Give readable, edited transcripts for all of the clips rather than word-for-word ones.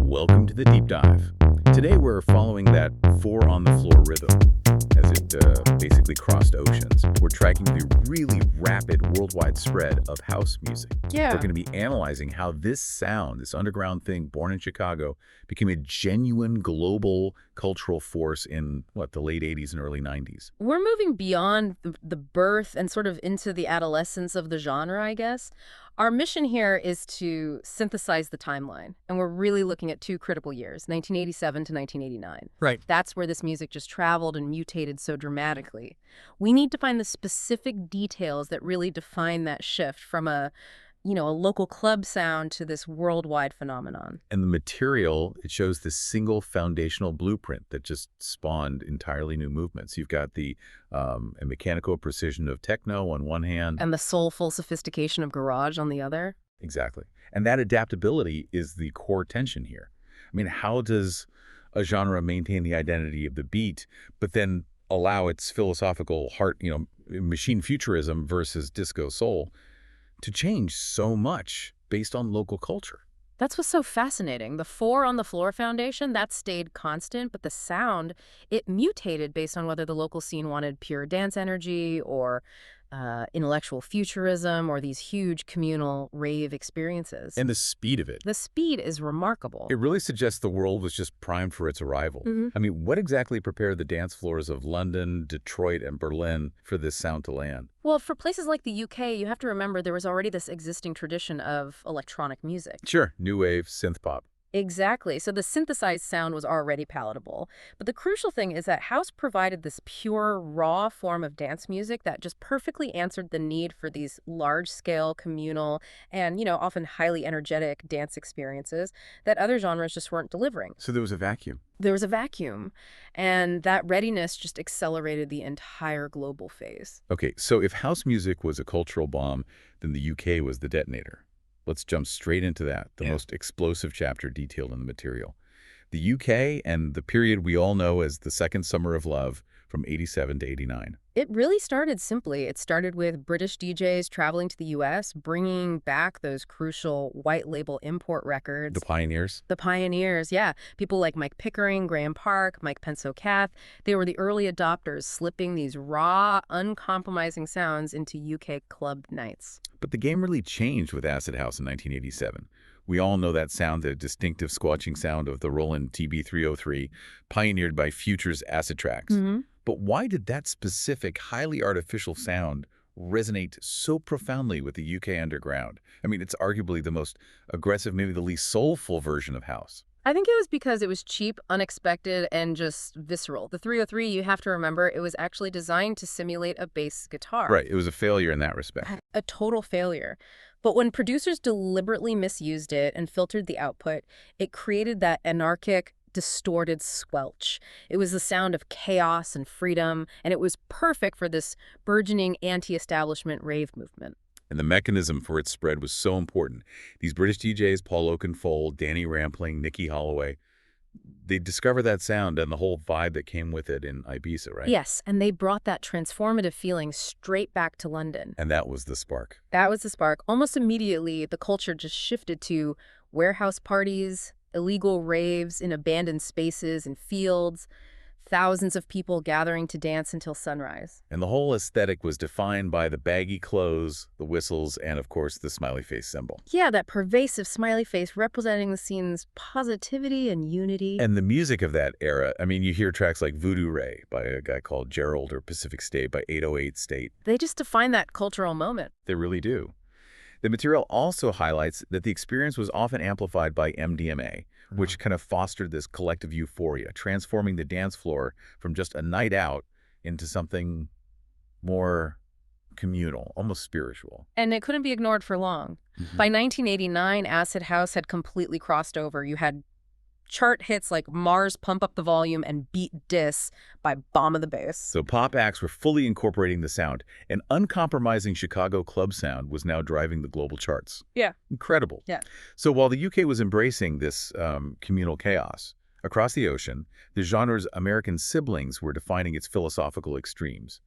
Welcome to the Deep Dive. Today we're following that four-on-the-floor rhythm as it basically crossed oceans. We're tracking the really rapid worldwide spread of house music. Yeah. We're going to be analyzing how this sound, this underground thing born in Chicago, became a genuine global cultural force in, the late 80s and early 90s. We're moving beyond the birth and sort of into the adolescence of the genre, I guess. Our mission here is to synthesize the timeline, and we're really looking at two critical years, 1987 to 1989. Right. That's where this music just traveled and mutated so dramatically. We need to find the specific details that really define that shift from a local club sound to this worldwide phenomenon. And the material, it shows this single foundational blueprint that just spawned entirely new movements. You've got the mechanical precision of techno on one hand. And the soulful sophistication of garage on the other. Exactly. And that adaptability is the core tension here. I mean, how does a genre maintain the identity of the beat, but then allow its philosophical heart, machine futurism versus disco soul, to change so much based on local culture? That's what's so fascinating. The four-on-the-floor foundation, that stayed constant, but the sound, it mutated based on whether the local scene wanted pure dance energy or intellectual futurism or these huge communal rave experiences. And the speed of it. The speed is remarkable. It really suggests the world was just primed for its arrival. I mean, what exactly prepared the dance floors of London, Detroit, and Berlin for this sound to land? Well, for places like the UK, you have to remember there was already this existing tradition of electronic music. Sure, new wave, synth pop. Exactly. So the synthesized sound was already palatable. But the crucial thing is that house provided this pure, raw form of dance music that just perfectly answered the need for these large-scale, communal, and, often highly energetic dance experiences that other genres just weren't delivering. So there was a vacuum. There was a vacuum, and that readiness just accelerated the entire global phase. Okay, so if house music was a cultural bomb, then the UK was the detonator. Let's jump straight into that, the most explosive chapter detailed in the material. The UK and the period we all know as the Second Summer of Love from 87 to 89. It really started simply. It started with British DJs traveling to the U.S., bringing back those crucial white label import records. The pioneers? The pioneers, yeah. People like Mike Pickering, Graham Park, Mike Penso-Cath. They were the early adopters, slipping these raw, uncompromising sounds into UK club nights. But the game really changed with Acid House in 1987. We all know that sound, the distinctive squelching sound of the Roland TB-303, pioneered by Future's acid tracks. But why did that specific, highly artificial sound resonate so profoundly with the UK underground? I mean, it's arguably the most aggressive, maybe the least soulful version of house. I think it was because it was cheap, unexpected, and just visceral. The 303, you have to remember, it was actually designed to simulate a bass guitar. Right. It was a failure in that respect. A total failure. But when producers deliberately misused it and filtered the output, it created that anarchic, distorted squelch. It was the sound of chaos and freedom, and it was perfect for this burgeoning anti-establishment rave movement. And the mechanism for its spread was so important. These British DJs, Paul Oakenfold, Danny Rampling, Nicky Holloway, they discovered that sound and the whole vibe that came with it in Ibiza, right? Yes, and they brought that transformative feeling straight back to London. And that was the spark. That was the spark. Almost immediately, the culture just shifted to warehouse parties, illegal raves in abandoned spaces and fields, thousands of people gathering to dance until sunrise. And the whole aesthetic was defined by the baggy clothes, the whistles, and of course the smiley face symbol. Yeah, that pervasive smiley face representing the scene's positivity and unity. And the music of that era, I mean, you hear tracks like Voodoo Ray by a guy called Gerald or Pacific State by 808 State. They just define that cultural moment. They really do. The material also highlights that the experience was often amplified by MDMA, which kind of fostered this collective euphoria, transforming the dance floor from just a night out into something more communal, almost spiritual. And it couldn't be ignored for long. By 1989, Acid House had completely crossed over. You had chart hits like Mars Pump Up the Volume and Beat Dis by Bomb of the Bass. So pop acts were fully incorporating the sound. An uncompromising Chicago club sound was now driving the global charts. Yeah. Incredible. Yeah. So while the UK was embracing this communal chaos, Across the ocean, the genre's American siblings were defining its philosophical extremes.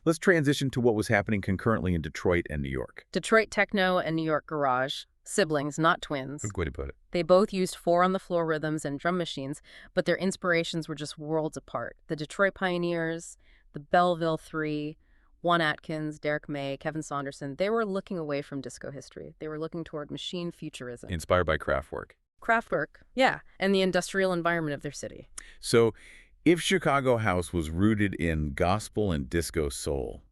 Let's transition to what was happening concurrently in Detroit and New York. Detroit techno and New York garage, siblings, not twins. Good way to put it. They both used four-on-the-floor rhythms and drum machines, but their inspirations were just worlds apart. The Detroit Pioneers, the Belleville Three, Juan Atkins, Derek May, Kevin Saunderson, they were looking away from disco history. They were looking toward machine futurism. Inspired by Kraftwerk. Kraftwerk, yeah, and the industrial environment of their city. So, if Chicago house was rooted in gospel and disco soul,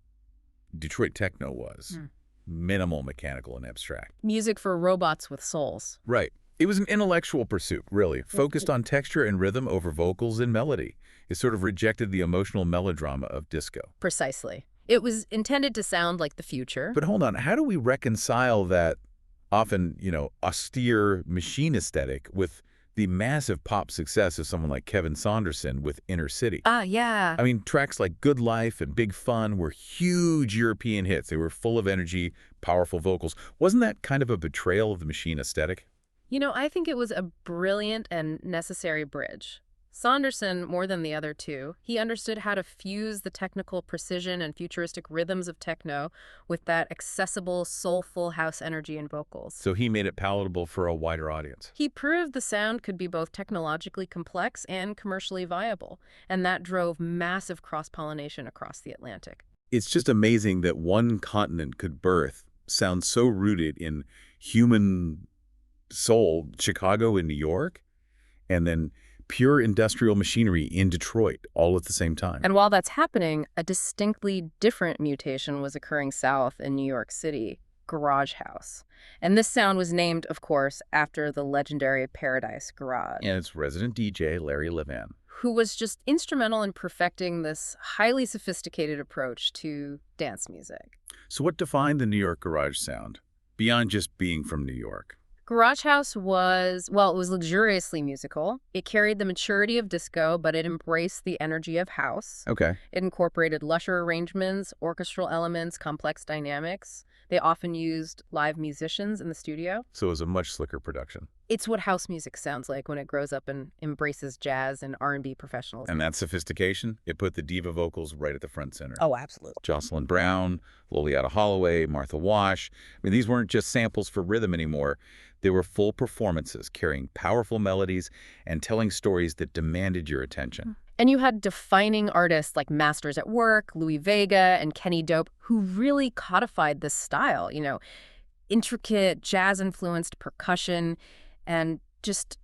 Detroit techno was minimal, mechanical, and abstract. Music for robots with souls. Right. It was an intellectual pursuit, really, focused on texture and rhythm over vocals and melody. It sort of rejected the emotional melodrama of disco. Precisely. It was intended to sound like the future. But hold on, how do we reconcile that often, austere machine aesthetic with the massive pop success of someone like Kevin Saunderson with Inner City? Yeah. I mean, tracks like Good Life and Big Fun were huge European hits. They were full of energy, powerful vocals. Wasn't that kind of a betrayal of the machine aesthetic? I think it was a brilliant and necessary bridge. Saunderson, more than the other two, he understood how to fuse the technical precision and futuristic rhythms of techno with that accessible, soulful house energy and vocals. So he made it palatable for a wider audience. He proved the sound could be both technologically complex and commercially viable, and that drove massive cross-pollination across the Atlantic. It's just amazing that one continent could birth sounds so rooted in human soul, Chicago and New York, and then pure industrial machinery in Detroit all at the same time. And while that's happening, a distinctly different mutation was occurring south in New York City, Garage House. And this sound was named, of course, after the legendary Paradise Garage. And its resident DJ, Larry Levan, who was just instrumental in perfecting this highly sophisticated approach to dance music. So what defined the New York garage sound, beyond just being from New York? Garage House was, well, it was luxuriously musical. It carried the maturity of disco, but it embraced the energy of house. Okay. It incorporated lusher arrangements, orchestral elements, complex dynamics. They often used live musicians in the studio. So it was a much slicker production. It's what house music sounds like when it grows up and embraces jazz and R&B professionals. And that sophistication, it put the diva vocals right at the front center. Oh, absolutely. Jocelyn Brown, Lolietta Holloway, Martha Wash. I mean, these weren't just samples for rhythm anymore. They were full performances, carrying powerful melodies and telling stories that demanded your attention. And you had defining artists like Masters at Work, Louis Vega, and Kenny Dope, who really codified this style, intricate, jazz-influenced percussion and just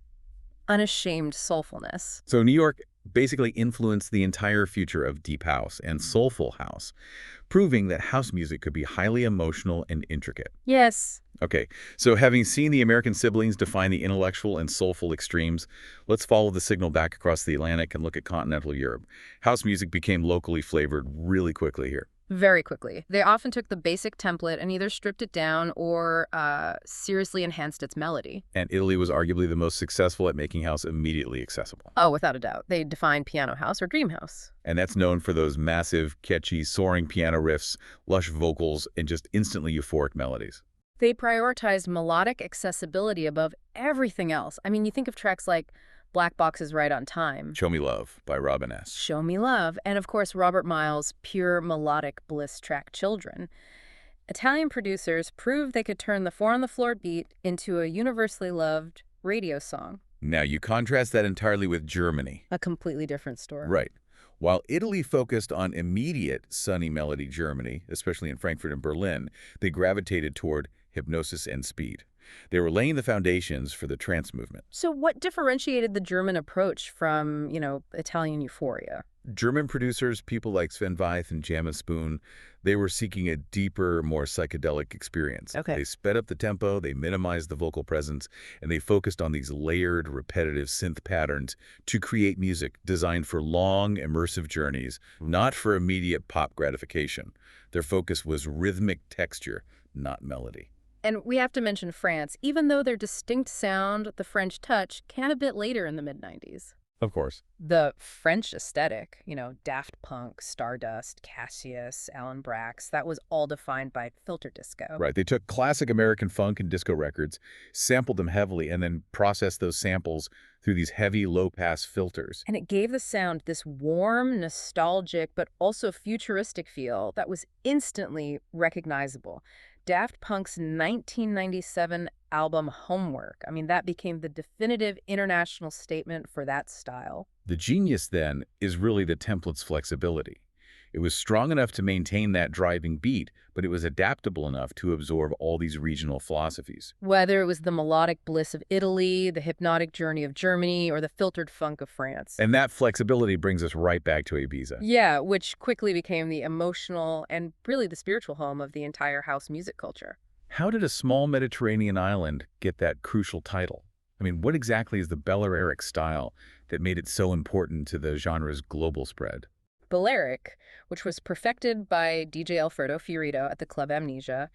unashamed soulfulness. So New York basically influenced the entire future of deep house and soulful house, proving that house music could be highly emotional and intricate. Yes. Okay, so having seen the American siblings define the intellectual and soulful extremes, let's follow the signal back across the Atlantic and look at continental Europe. House music became locally flavored really quickly here. Very quickly. They often took the basic template and either stripped it down or seriously enhanced its melody. And Italy was arguably the most successful at making house immediately accessible. Oh, without a doubt. They defined piano house or dream house. And that's known for those massive, catchy, soaring piano riffs, lush vocals, and just instantly euphoric melodies. They prioritized melodic accessibility above everything else. I mean, you think of tracks like Black Box's Right on Time. Show Me Love by Robin S. Show Me Love. And of course, Robert Miles' pure melodic bliss track Children. Italian producers proved they could turn the four-on-the-floor beat into a universally loved radio song. Now, you contrast that entirely with Germany. A completely different story. Right. While Italy focused on immediate sunny melody Germany, especially in Frankfurt and Berlin, they gravitated toward hypnosis and speed. They were laying the foundations for the trance movement. So what differentiated the German approach from, Italian euphoria? German producers, people like Sven Väth and Jam and Spoon, they were seeking a deeper, more psychedelic experience. Okay. They sped up the tempo, they minimized the vocal presence, and they focused on these layered, repetitive synth patterns to create music designed for long, immersive journeys, not for immediate pop gratification. Their focus was rhythmic texture, not melody. And we have to mention France, even though their distinct sound, the French touch, came a bit later in the mid-90s. Of course. The French aesthetic, Daft Punk, Stardust, Cassius, Alan Braxe, that was all defined by filter disco. Right. They took classic American funk and disco records, sampled them heavily, and then processed those samples through these heavy low-pass filters. And it gave the sound this warm, nostalgic, but also futuristic feel that was instantly recognizable. Daft Punk's 1997 album Homework, I mean, that became the definitive international statement for that style. The genius, then, is really the template's flexibility. It was strong enough to maintain that driving beat, but it was adaptable enough to absorb all these regional philosophies. Whether it was the melodic bliss of Italy, the hypnotic journey of Germany, or the filtered funk of France. And that flexibility brings us right back to Ibiza. Yeah, which quickly became the emotional and really the spiritual home of the entire house music culture. How did a small Mediterranean island get that crucial title? I mean, what exactly is the Balearic style that made it so important to the genre's global spread? Balearic, which was perfected by DJ Alfredo Fiorito at the Club Amnesia,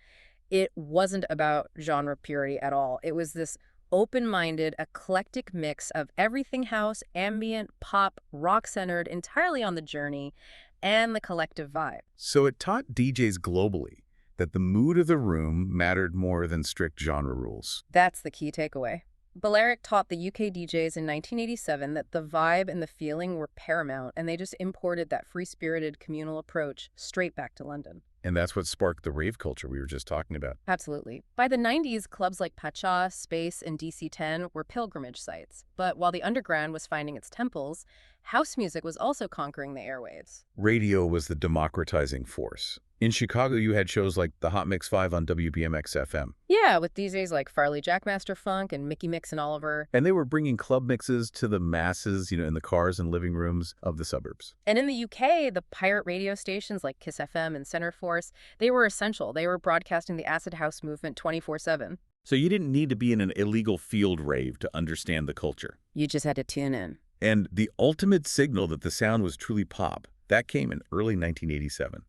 it wasn't about genre purity at all. It was this open-minded, eclectic mix of everything house, ambient, pop, rock-centered, entirely on the journey, and the collective vibe. So it taught DJs globally that the mood of the room mattered more than strict genre rules. That's the key takeaway. Balearic taught the UK DJs in 1987 that the vibe and the feeling were paramount, and they just imported that free-spirited communal approach straight back to London. And that's what sparked the rave culture we were just talking about. Absolutely. By the 90s, clubs like Pacha, Space, and DC-10 were pilgrimage sites. But while the underground was finding its temples, house music was also conquering the airwaves. Radio was the democratizing force. In Chicago, you had shows like the Hot Mix 5 on WBMX-FM. Yeah, with DJs like Farley Jackmaster Funk and Mickey Mix and Oliver. And they were bringing club mixes to the masses, in the cars and living rooms of the suburbs. And in the UK, the pirate radio stations like Kiss FM and Center Force, they were essential. They were broadcasting the acid house movement 24/7. So you didn't need to be in an illegal field rave to understand the culture. You just had to tune in. And the ultimate signal that the sound was truly pop, that came in early 1987.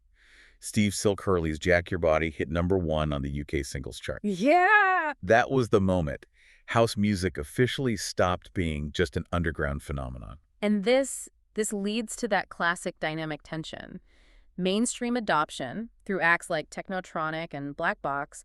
Steve Silk Hurley's Jack Your Body hit #1 on the UK singles chart. Yeah! That was the moment house music officially stopped being just an underground phenomenon. And this leads to that classic dynamic tension. Mainstream adoption through acts like Technotronic and Black Box,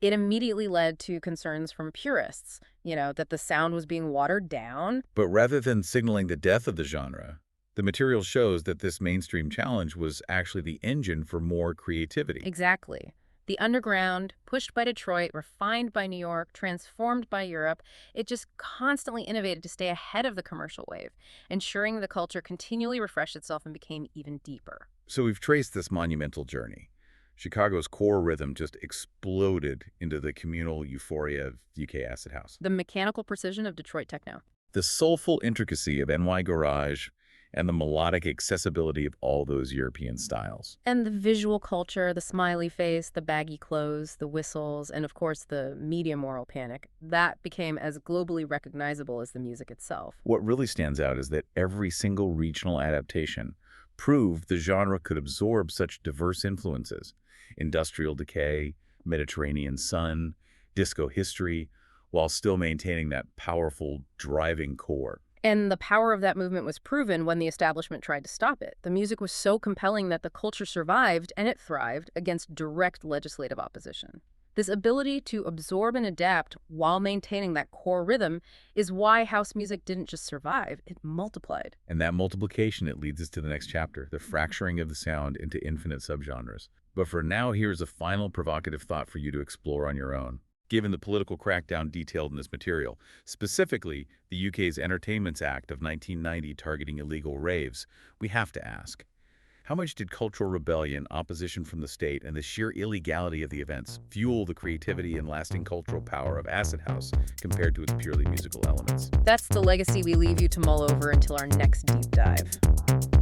it immediately led to concerns from purists, that the sound was being watered down. But rather than signaling the death of the genre, the material shows that this mainstream challenge was actually the engine for more creativity. Exactly. The underground, pushed by Detroit, refined by New York, transformed by Europe, it just constantly innovated to stay ahead of the commercial wave, ensuring the culture continually refreshed itself and became even deeper. So we've traced this monumental journey. Chicago's core rhythm just exploded into the communal euphoria of UK acid house. The mechanical precision of Detroit techno. The soulful intricacy of NY Garage, and the melodic accessibility of all those European styles. And the visual culture, the smiley face, the baggy clothes, the whistles, and of course the media moral panic, that became as globally recognizable as the music itself. What really stands out is that every single regional adaptation proved the genre could absorb such diverse influences: industrial decay, Mediterranean sun, disco history, while still maintaining that powerful, driving core. And the power of that movement was proven when the establishment tried to stop it. The music was so compelling that the culture survived, and it thrived, against direct legislative opposition. This ability to absorb and adapt while maintaining that core rhythm is why house music didn't just survive, it multiplied. And that multiplication, it leads us to the next chapter, the fracturing of the sound into infinite subgenres. But for now, here's a final provocative thought for you to explore on your own. Given the political crackdown detailed in this material, specifically the UK's Entertainments Act of 1990 targeting illegal raves, we have to ask, how much did cultural rebellion, opposition from the state, and the sheer illegality of the events fuel the creativity and lasting cultural power of acid house compared to its purely musical elements? That's the legacy we leave you to mull over until our next deep dive.